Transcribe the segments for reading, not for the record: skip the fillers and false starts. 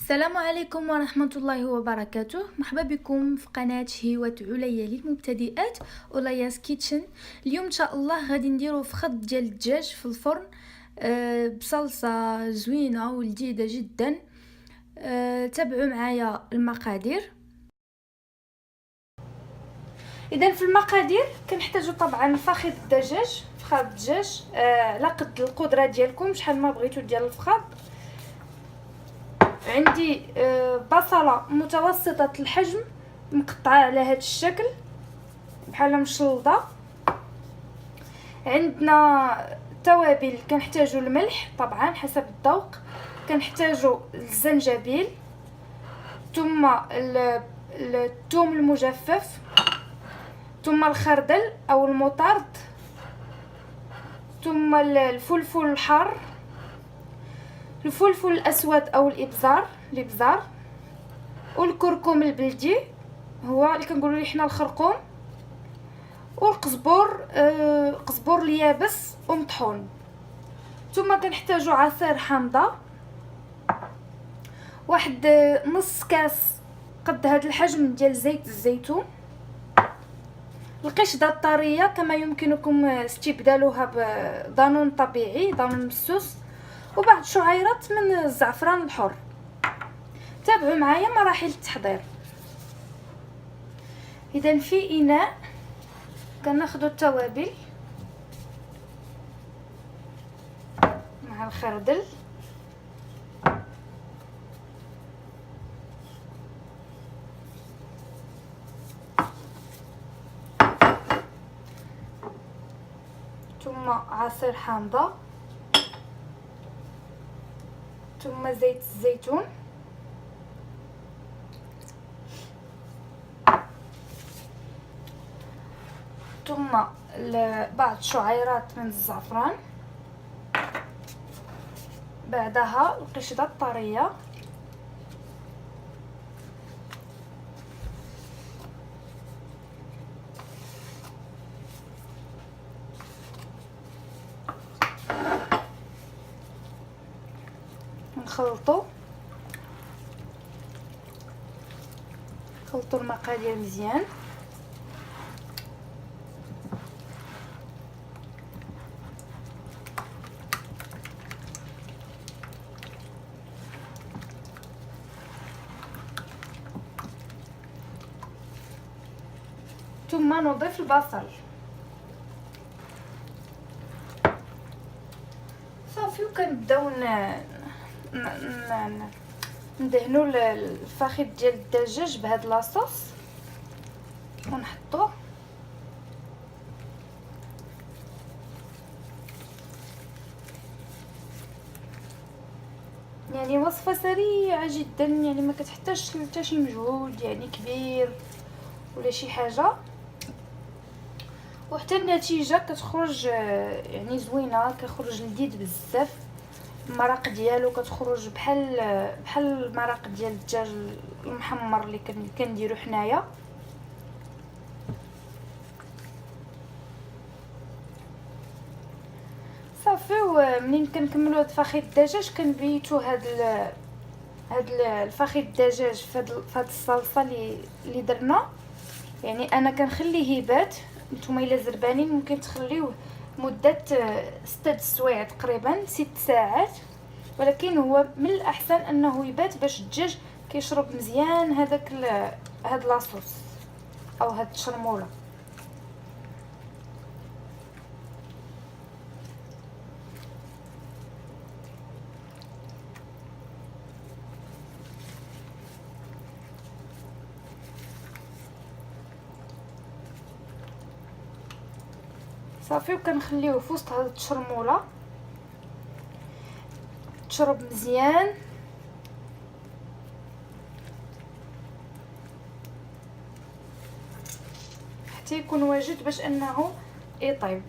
السلام عليكم ورحمة الله وبركاته. مرحبا بكم في قناة هيوة عليا للمبتدئات أولياس كيتشن. اليوم ان شاء الله غادي نديرو فخذ ديال الدجاج في الفرن بصلصة زوينة ولذيذة جدا. تابعوا معايا المقادير. اذا في المقادير كنحتاجو طبعا فخذ الدجاج، فخذ الدجاج على قد القدره ديالكم، شحال ما بغيتو ديال الفخذ. عندي بصله متوسطه الحجم مقطعه على هذا الشكل بحال مشلضه. عندنا توابل، كنحتاجو الملح طبعا حسب الذوق، كنحتاجو الزنجبيل، ثم الثوم المجفف، ثم الخردل او المطارد، ثم الفلفل الحار، الفلفل الاسود او الابزار، والكركم البلدي هو اللي كنقولوا حنا الخرقوم، والقزبور قزبور اليابس ومطحون. ثم كنحتاجوا عصير حامضه، واحد نص كاس قد هذا الحجم ديال زيت الزيتون، القشده الطريه كما يمكنكم استبدالها بضانون طبيعي، ضانون مسوس، وبعض شعيرات من الزعفران الحر. تابعوا معايا مراحل التحضير. اذا في اناء كناخذ التوابل مع الخردل، ثم عصير حامضه، ثم زيت الزيتون، ثم بعض شعيرات من الزعفران، بعدها القشده الطريه، نخلطوا المقادير مزيان. ثم نضيف البصل صافي، وكنبداو ندهنوا الفخذ ديال الدجاج بهاد لاصوص ونحطوه. يعني وصفه سريعه جدا، يعني ما كتحتاجش حتى شي مجهود يعني كبير ولا شي حاجه، وحتى النتيجه كتخرج يعني زوينه، كيخرج لذيذ بزاف. المرق ديالو كتخرج بحال المرق ديال الدجاج المحمر اللي كنديرو حنايا. صافي، ومنين كنكملوا هاد فخذ الدجاج كنبيتو هاد الفخذ الدجاج في هاد الصلصه اللي درنا. يعني انا كنخليه يبات، نتوما الا زربانين ممكن تخليوه مده 6 سوايع تقريبا 6 ساعات، ولكن هو من الاحسن انه يبات باش الدجاج كيشرب مزيان هاد لاصوص او هاد الشرموله. صافي، وكنخليوه في وسط هاد الشرموله تشرب مزيان. حتى يكون واجد باش انه يطيب.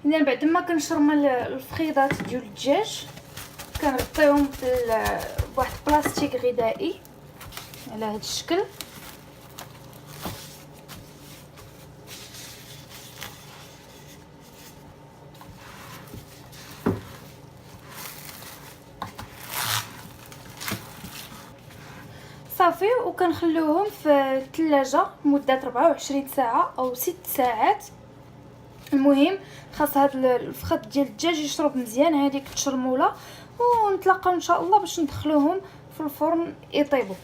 اذا بعد ما كنشرمل الفخيضات ديال الدجاج كنغطيهم بواحد بلاستيك غذائي على هذا الشكل. صافي وكنخليوهم في الثلاجه لمده 24 ساعه او 6 ساعات. المهم خاص هاد الفخاد ديال الدجاج يشرب مزيان هذيك التشرموله، ونتلاقاو ان شاء الله باش ندخلوهم في الفرن يطيبوا.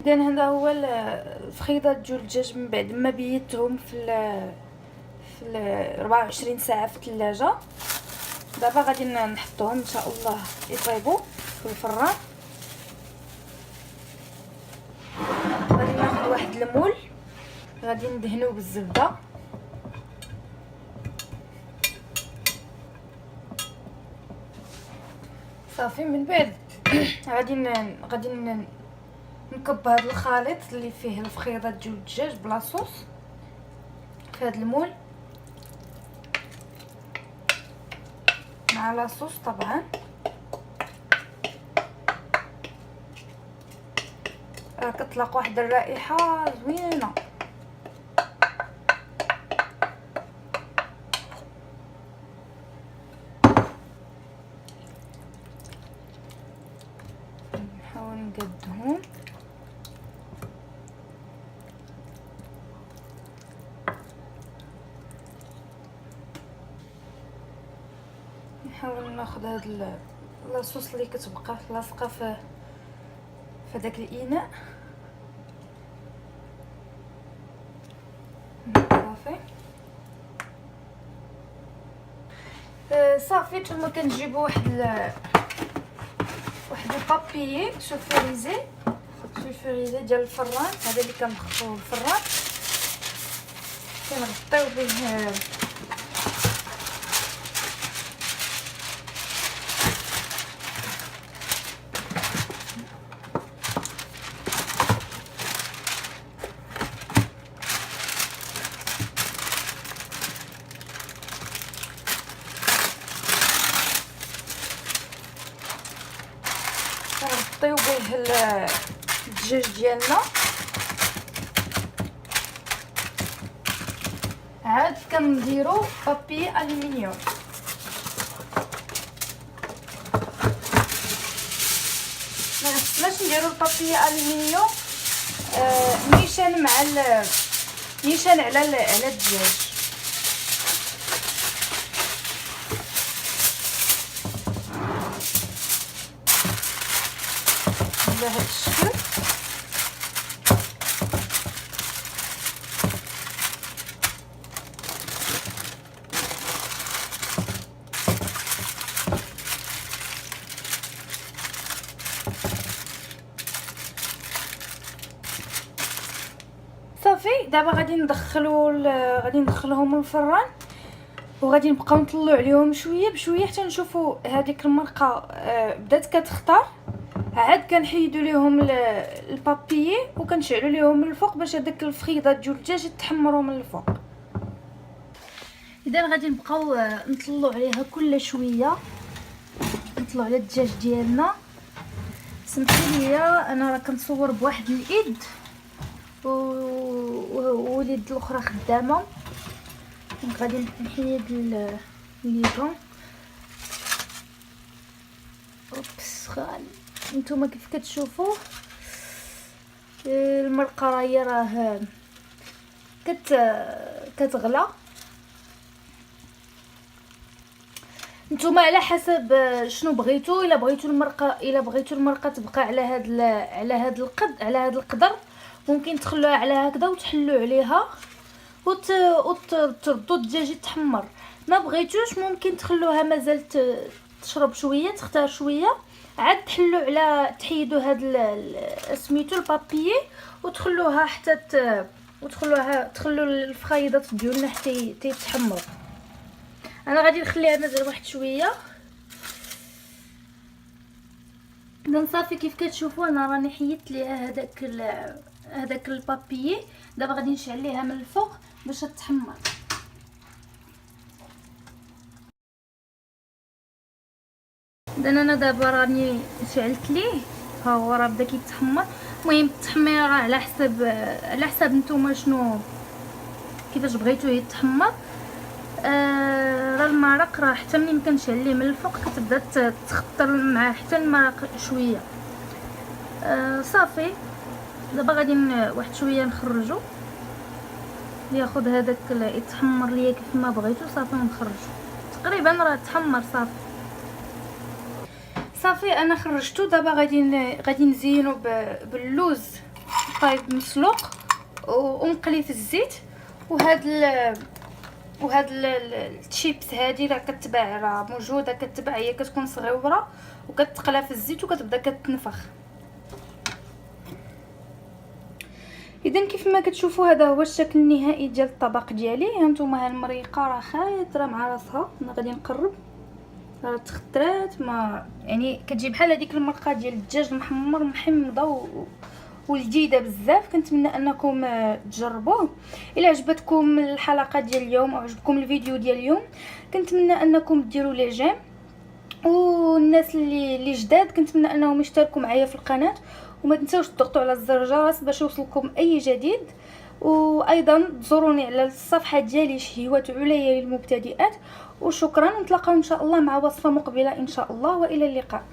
اذا هذا هو الفخيضات ديال الدجاج من بعد ما بيتهم في 24 ساعه في الثلاجه. دابا غادي نحطوهم ان شاء الله يطيبوا في الفران. غادي ناخذ واحد المول، غادي ندهنوه بالزبده، صافي. من بعد غادي نكب هذا الخليط اللي فيه الفخيضات ديال الدجاج بلا صوص في هذا المول مع لاصوص طبعا. راه كتطلق واحد الرائحه زوينه. نحاول نقدهم. نحاول ناخذ هاد لاصوص اللي كتبقى لاصقه في داك الاناء. صافي صافي. نتوما كنجيبوا واحد البابيي سولفوريزي ديال الفران، هذا اللي كنخفوه الفران كنغطيو به كنغطيو به الدجاج ديالنا. عاد كنديرو بابي الومنيوم. ما خصناش نديرو البابي الومنيوم نيشان مع نيشان على الدجاج. بهذا الشكل. صافي دابا غادي ندخلوهم الفران، وغادي نبقاو نطلعوا عليهم شويه بشويه حتى نشوفوا هذيك المرقه بدات كتختار. عاد كنحيدوا ليهم البابيي وكنشعلوا ليهم من الفوق باش هذاك الفخيضات ديال الدجاج يتحمروا من الفوق. اذا غادي نبقاو نطلعوا عليها كل شويه، نطلعوا على الدجاج ديالنا. سمحوا لي انا راه كنصور بواحد الايد واليد الاخرى خدامه، دونك غادي نحيد الليجون. اوبس خال نتوما كيف كتشوفوا المرقه راه كتغلى. نتوما على حسب شنو بغيتو. الا بغيتو المرقه تبقى على هذا القدر ممكن تخلوها على هكذا وتحلوا عليها وتردوا الدجاج يتحمر. ما بغيتوش ممكن تخلوها مازال تشرب شويه، تختار شويه، عاد تحيدوا هاد سميتو البابيي وتخلوها حتى تخلوا الفخايضات ديالنا حتى يتحمروا. انا غادي نخليها مازال واحد شويه. اذا صافي كيف كتشوفوا انا راني حيدت ليها هذاك البابيي. دابا غادي نشعل ليها من الفوق باش تتحمر. اذا انا دابا راني شعلت ليه، ها هو راه بدا كيتحمر. المهم التحمير على حساب نتوما شنو كيفاش بغيتوه يتحمر. راه المرق راه حتى ملي كنشعل ليه من الفوق كتبدا تخطر معاه حتى المرق شويه. صافي دابا غادي واحد شويه نخرجو، ياخذ هذاك يتحمر ليا كيف ما بغيتو صافي ونخرجو. تقريبا راه تحمر صافي انا خرجتو. دابا غادي نزينو باللوز طايب مسلوق ومقلي في الزيت. وهاد الشيبس هادي راه كتباع، راه موجوده كتباع، هي كتكون صغيره وكتقلى في الزيت وكتبدا كتنفخ. اذا كيف ما كتشوفوا هذا هو الشكل النهائي ديال الطبق ديالي. هانتوما المريقه راه خايطره مع راسها. انا غادي نقرب، راه تخطرات، ما يعني كتجي بحال هذيك المرقه ديال الدجاج المحمر محمضه ولذيذه بزاف. كنتمنى انكم تجربوه. الا عجبتكم الحلقه ديال اليوم او عجبكم الفيديو ديال اليوم، كنتمنى انكم ديروا لي جيم. والناس اللي جداد كنتمنى انهم يشتركوا معايا في القناه، وما تنساوش تضغطوا على زر الجرس باش يوصلكم اي جديد. وايضا تزوروني على الصفحه ديالي شهيوات عليا للمبتدئات. وشكرا، نتلاقاو ان شاء الله مع وصفه مقبله ان شاء الله، والى اللقاء.